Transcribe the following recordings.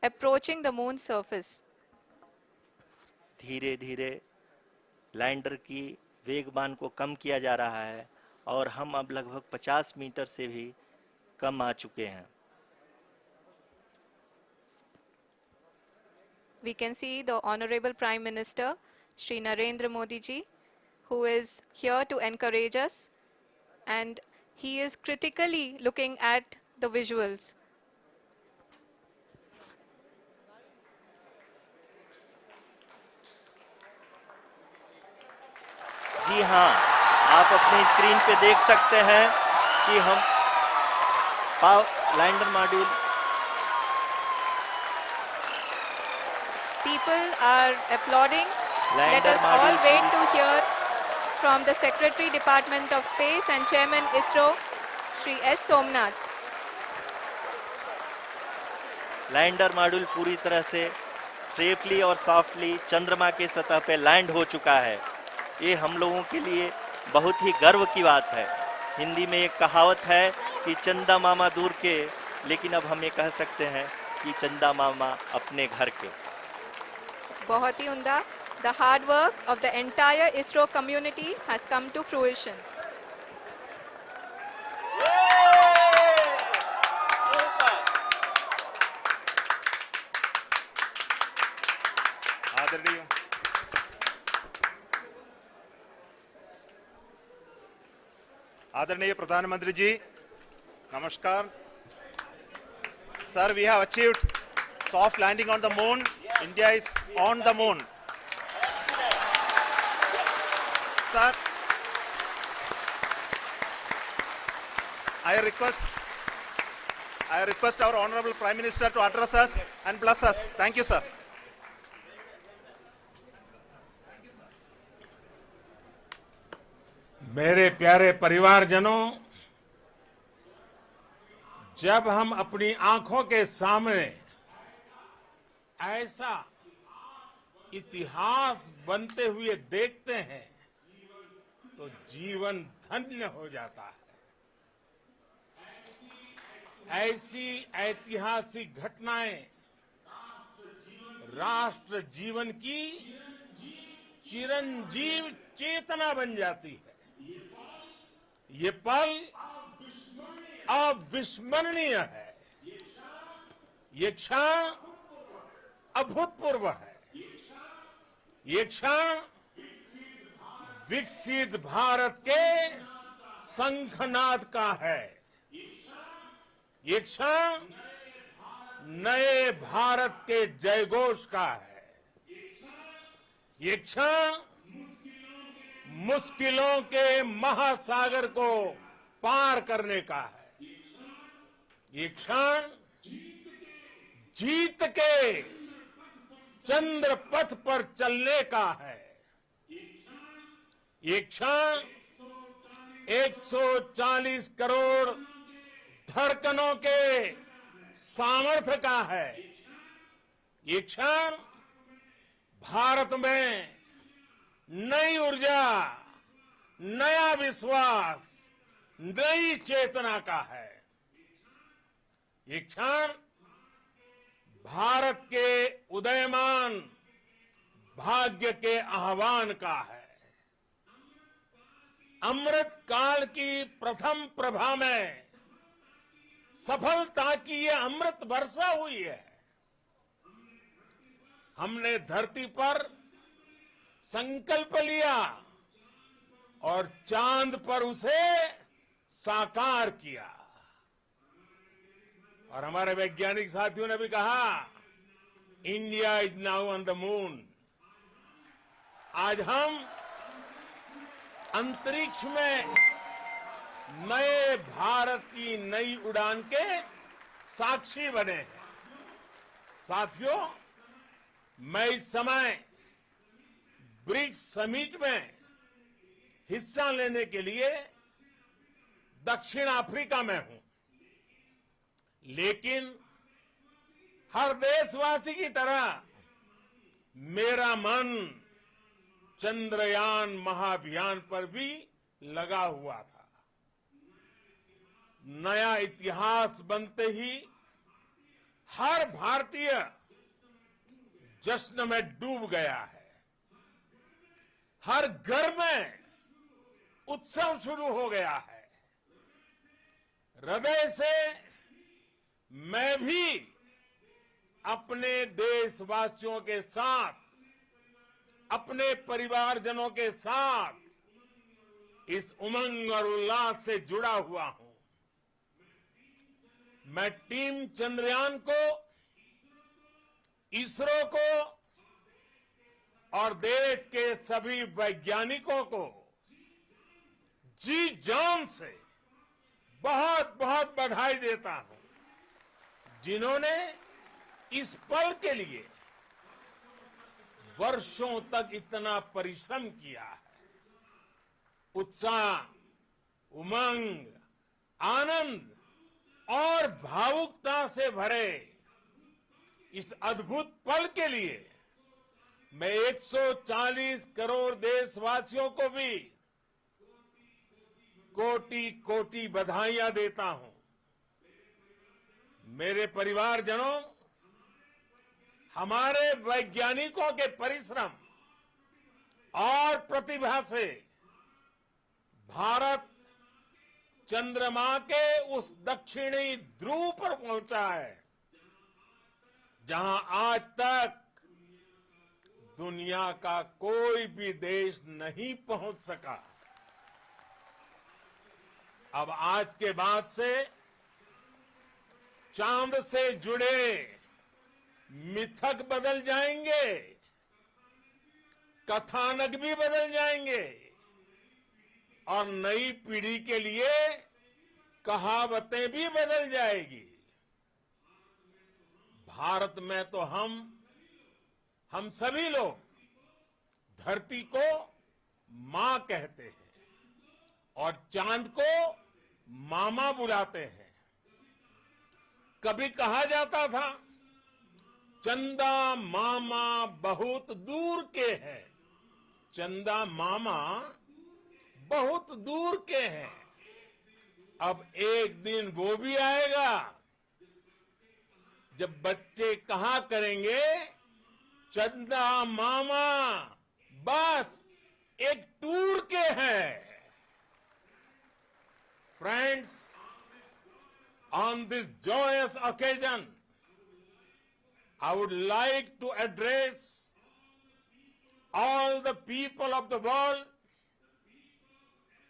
approaching the moon's surface. धीरे धीरे lander की वेगमान को कम किया जा रहा है और हम अब लगभग 50 मीटर से भी कम आ चुके हैं. We can see the Honorable Prime Minister, Shri Narendra Modi ji, who is here to encourage us, and he is critically looking at the visuals. जी हाँ, आप अपने स्क्रीन पे देख सकते हैं कि हम lander module. People are applauding. Let lander us all module wait to hear from the Secretary Department of Space and Chairman ISRO, Shri S. Somnath. Lander module पूरी तरह से सेफली और सॉफ्टली चंद्रमा के सतह पे लैंड हो चुका है. ये हम लोगों के लिए बहुत ही गर्व की बात है. हिंदी में एक कहावत है कि चंदा मामा दूर के, लेकिन अब हम ये कह सकते हैं कि चंदा मामा अपने घर के. बहुत ही उम्दा. The hard work of the entire ISRO community has come to fruition. आदरणीय प्रधानमंत्री जी, नमस्कार. Sir, we have achieved soft landing on the moon. India is on the moon. Sir, I request our Honorable Prime Minister to address us and bless us. Thank you, sir. मेरे प्यारे परिवारजनों, जब हम अपनी आंखों के सामने ऐसा इतिहास बनते हुए देखते हैं तो जीवन धन्य हो जाता है. ऐसी ऐतिहासिक घटनाएं राष्ट्र जीवन की चिरंजीव चेतना बन जाती है. ये पल अविस्मरणीय है. ये क्षण अभूतपूर्व है. ये क्षण विकसित भारत के शंखनाद का है. ये क्षण नए भारत के जयघोष का है. ये क्षण मुश्किलों के महासागर को पार करने का है. ये क्षण जीत के चंद्र पथ पर चलने का है. ये क्षण 140 करोड़ धड़कनों के सामर्थ्य का है. ये क्षण भारत में नई ऊर्जा, नया विश्वास, नई चेतना का है. ये क्षण भारत के उदयमान भाग्य के आह्वान का है. अमृत काल की प्रथम प्रभा में सफलता की ये अमृत वर्षा हुई है. हमने धरती पर संकल्प लिया और चांद पर उसे साकार किया. और हमारे वैज्ञानिक साथियों ने भी कहा, India is now on the moon. आज हम अंतरिक्ष में नए भारत की नई उड़ान के साक्षी बने हैं. साथियों, मैं इस समय ब्रिक्स समिट में हिस्सा लेने के लिए दक्षिण अफ्रीका में हूं. लेकिन हर देशवासी की तरह मेरा मन चंद्रयान महाअभियान पर भी लगा हुआ था. नया इतिहास बनते ही हर भारतीय जश्न में डूब गया है। हर घर में उत्सव शुरू हो गया है। हृदय से मैं भी अपने देशवासियों के साथ, अपने परिवारजनों के साथ इस उमंग और उल्लास से जुड़ा हुआ हूं। मैं टीम चंद्रयान को, इसरो को और देश के सभी वैज्ञानिकों को जी जान से बहुत बहुत बधाई देता हूं, जिन्होंने इस पल के लिए वर्षों तक इतना परिश्रम किया है। उत्साह, उमंग, आनंद और भावुकता से भरे इस अद्भुत पल के लिए मैं 140 करोड़ देशवासियों को भी कोटि कोटि बधाइयां देता हूं। मेरे परिवारजनों, हमारे वैज्ञानिकों के परिश्रम और प्रतिभा से भारत चंद्रमा के उस दक्षिणी ध्रुव पर पहुंचा है, जहां आज तक दुनिया का कोई भी देश नहीं पहुंच सका। अब आज के बाद से चांद से जुड़े मिथक बदल जाएंगे, कथानक भी बदल जाएंगे और नई पीढ़ी के लिए कहावतें भी बदल जाएगी। भारत में तो हम सभी लोग धरती को मां कहते हैं और चांद को मामा बुलाते हैं। कभी कहा जाता था, चंदा मामा बहुत दूर के हैं। चंदा मामा बहुत दूर के हैं। अब एक दिन वो भी आएगा जब बच्चे कहा करेंगे, चंदा मामा बस एक टूर के हैं। Friends, on this joyous occasion, I would like to address all the people of the world,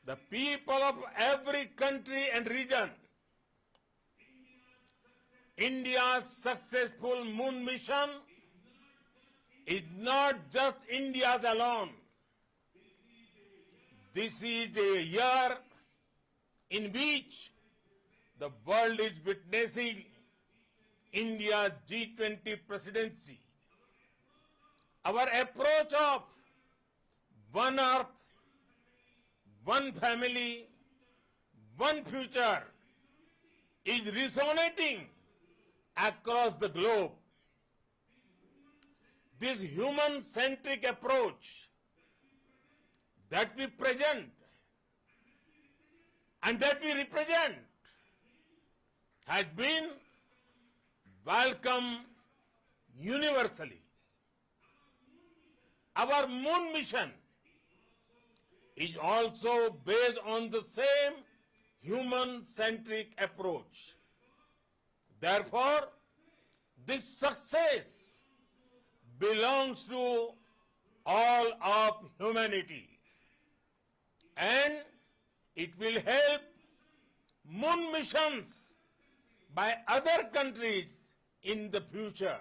the people of every country and region. India's successful moon mission is not just India's alone. This is a year in which the world is witnessing India's G20 presidency. Our approach of one earth, one family, one future is resonating across the globe. This human-centric approach that we present and that we represent has been welcomed universally. Our moon mission is also based on the same human-centric approach. Therefore, this success belongs to all of humanity, and it will help moon missions by other countries in the future.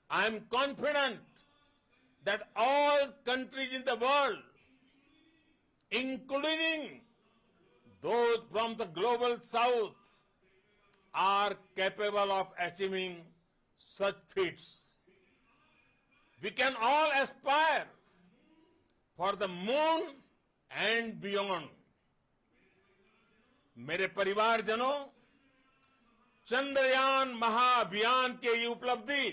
I am confident that all countries in the world, including those from the global south, are capable of achieving such feats. We can all aspire for the moon and beyond. मेरे परिवारजनों, चंद्रयान महाअभियान की ये उपलब्धि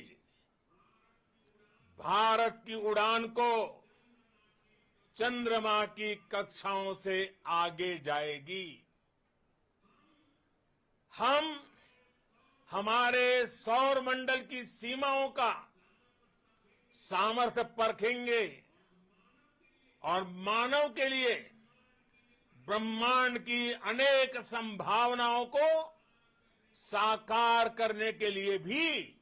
भारत की उड़ान को चंद्रमा की कक्षाओं से आगे जाएगी। हम हमारे सौर मंडल की सीमाओं का सामर्थ्य परखेंगे और मानव के लिए ब्रह्मांड की अनेक संभावनाओं को साकार करने के लिए भी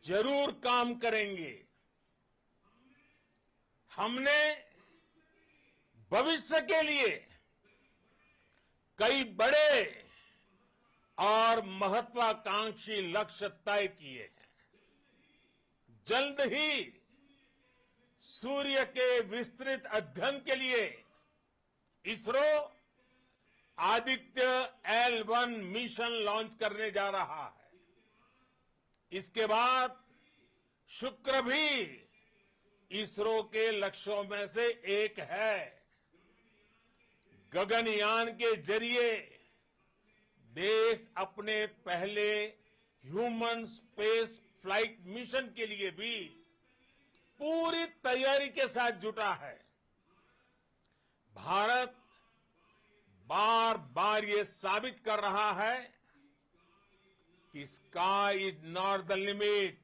जरूर काम करेंगे। हमने भविष्य के लिए कई बड़े और महत्वाकांक्षी लक्ष्य तय किए हैं। जल्द ही सूर्य के विस्तृत अध्ययन के लिए ISRO Aditya L1 mission launch करने जा रहा है। इसके बाद शुक्र भी इसरो के लक्ष्यों में से एक है। गगनयान के जरिए देश अपने पहले ह्यूमन स्पेस फ्लाइट मिशन के लिए भी पूरी तैयारी के साथ जुटा है। भारत बार बार ये साबित कर रहा है कि sky is not the limit.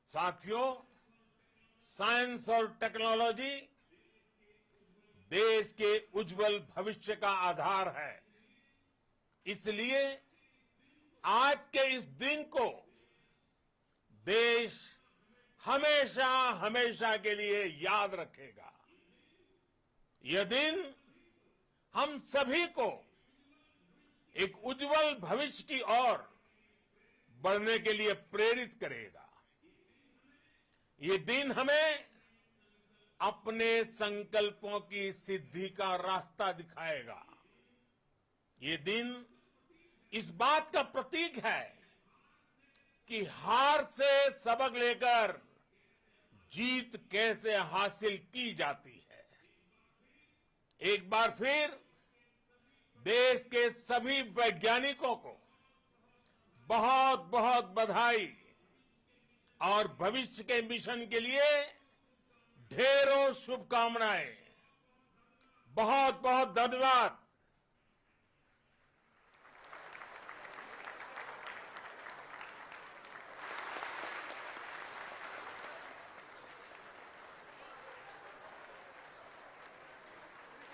साथियों, साइंस और टेक्नोलॉजी देश के उज्जवल भविष्य का आधार है। इसलिए आज के इस दिन को देश हमेशा हमेशा के लिए याद रखेगा। यह दिन हम सभी को एक उज्जवल भविष्य की ओर बढ़ने के लिए प्रेरित करेगा। ये दिन हमें अपने संकल्पों की सिद्धि का रास्ता दिखाएगा। ये दिन इस बात का प्रतीक है कि हार से सबक लेकर जीत कैसे हासिल की जाती है। एक बार फिर देश के सभी वैज्ञानिकों को बहुत बहुत बधाई और भविष्य के मिशन के लिए ढेरों शुभकामनाएं। बहुत बहुत धन्यवाद।